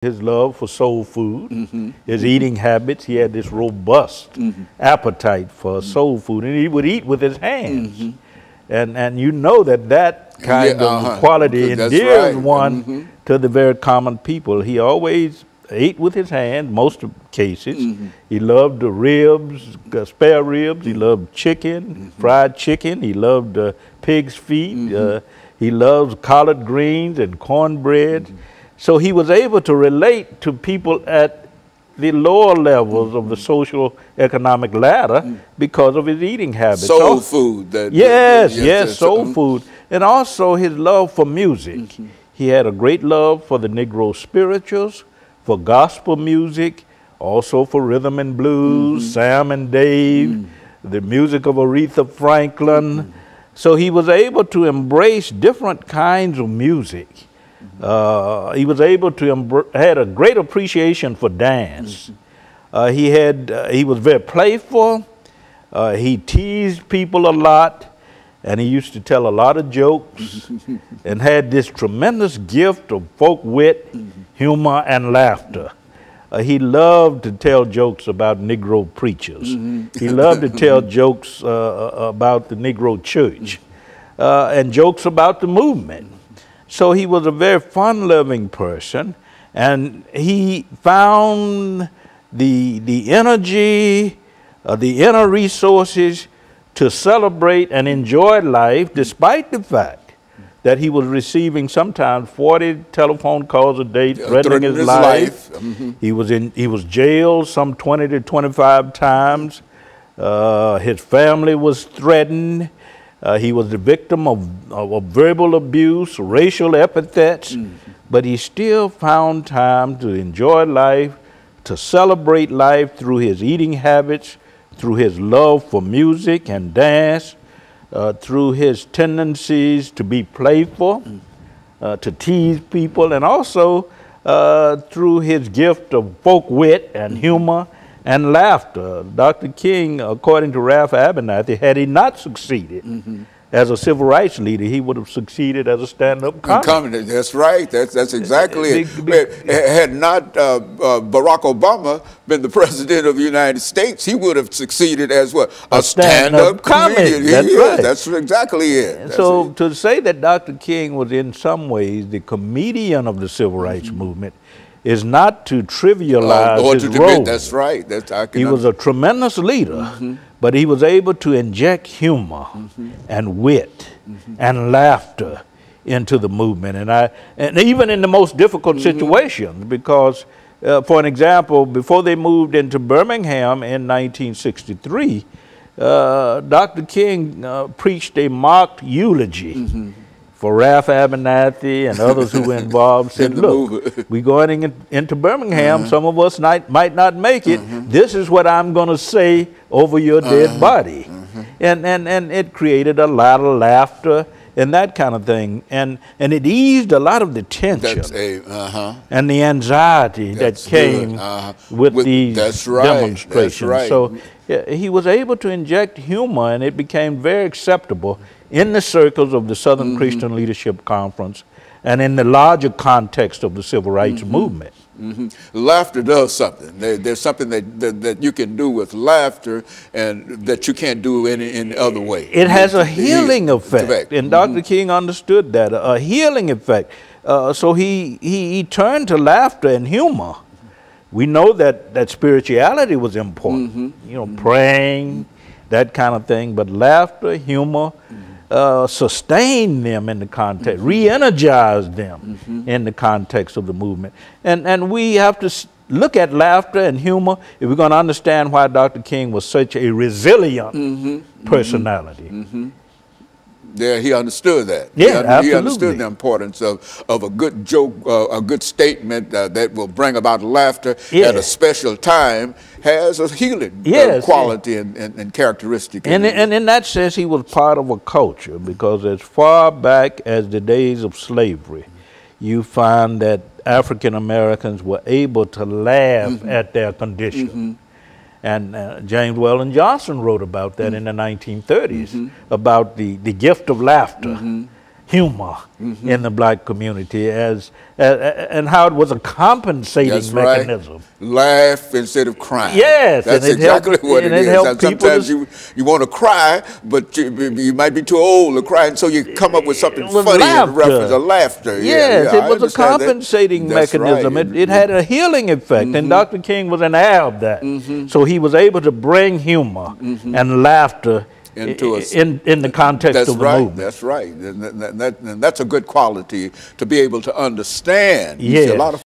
his love for soul food, his eating habits. He had this robust appetite for soul food, and he would eat with his hands. And you know that kind of quality endears one to the very common people. He always ate with his hands, most of cases. He loved the ribs, spare ribs. He loved chicken, fried chicken. He loved pig's feet. He loves collard greens and cornbread. So he was able to relate to people at the lower levels of the social economic ladder because of his eating habits. Soul food. Yes, soul food. And also his love for music. He had a great love for the Negro spirituals, for gospel music, also for rhythm and blues, Sam and Dave, the music of Aretha Franklin. So he was able to embrace different kinds of music. He was able to had a great appreciation for dance. He was very playful. He teased people a lot, and he used to tell a lot of jokes, and had this tremendous gift of folk wit, humor, and laughter. He loved to tell jokes about Negro preachers. He loved to tell jokes about the Negro church, and jokes about the movement. So he was a very fun-loving person, and he found the energy, the inner resources to celebrate and enjoy life, despite the fact that he was receiving sometimes 40 telephone calls a day threatening his life. He was jailed some 20 to 25 times. His family was threatened. He was the victim of verbal abuse, racial epithets, but he still found time to enjoy life, to celebrate life through his eating habits, through his love for music and dance, through his tendencies to be playful, to tease people, and also through his gift of folk wit and humor and laughter. Dr. King, according to Ralph Abernathy, had he not succeeded as a civil rights leader, he would have succeeded as a stand-up comic. That's right. That's exactly it. Had not Barack Obama been the president of the United States, he would have succeeded as what? A stand-up comedian. That's right. That's exactly it. So to say that Dr. King was in some ways the comedian of the civil rights movement is not to trivialize his role. That's right. He was a tremendous leader, but he was able to inject humor and wit and laughter into the movement, and even in the most difficult situations. Because, for an example, before they moved into Birmingham in 1963, Dr. King preached a mock eulogy for Ralph Abernathy and others who were involved. Said, look, we're going into Birmingham. Some of us might not make it. This is what I'm going to say over your dead body. And it created a lot of laughter and that kind of thing. And it eased a lot of the tension and the anxiety that came with these demonstrations. So he was able to inject humor, and it became very acceptable in the circles of the Southern Christian Leadership Conference and in the larger context of the civil rights movement. Laughter does something. There's something that you can do with laughter and that you can't do in any other way. It has a healing effect, and Dr. King understood that, a healing effect. So he turned to laughter and humor. We know that spirituality was important, you know, praying, that kind of thing, but laughter, humor, sustain them in the context, re-energize them in the context of the movement. And we have to look at laughter and humor if we're going to understand why Dr. King was such a resilient personality. Yeah, he understood that. Yeah, he understood the importance of a good joke, a good statement that will bring about laughter at a special time, has a healing quality and characteristic. And in that sense, he was part of a culture, because as far back as the days of slavery, you find that African Americans were able to laugh at their condition. And James Weldon Johnson wrote about that in the 1930s, about the gift of laughter. humor in the black community and how it was a compensating mechanism. Right. Laugh instead of crying. Yes. That's exactly what it is. Sometimes you want to cry, but you might be too old to cry, and so you come up with something funny in reference to laughter. Yes, it was a compensating mechanism. Right. It had a healing effect, and Dr. King was an heir of that. So he was able to bring humor and laughter into in the context of the movement. That's right. And that's a good quality to be able to understand. Yes. You see, a lot of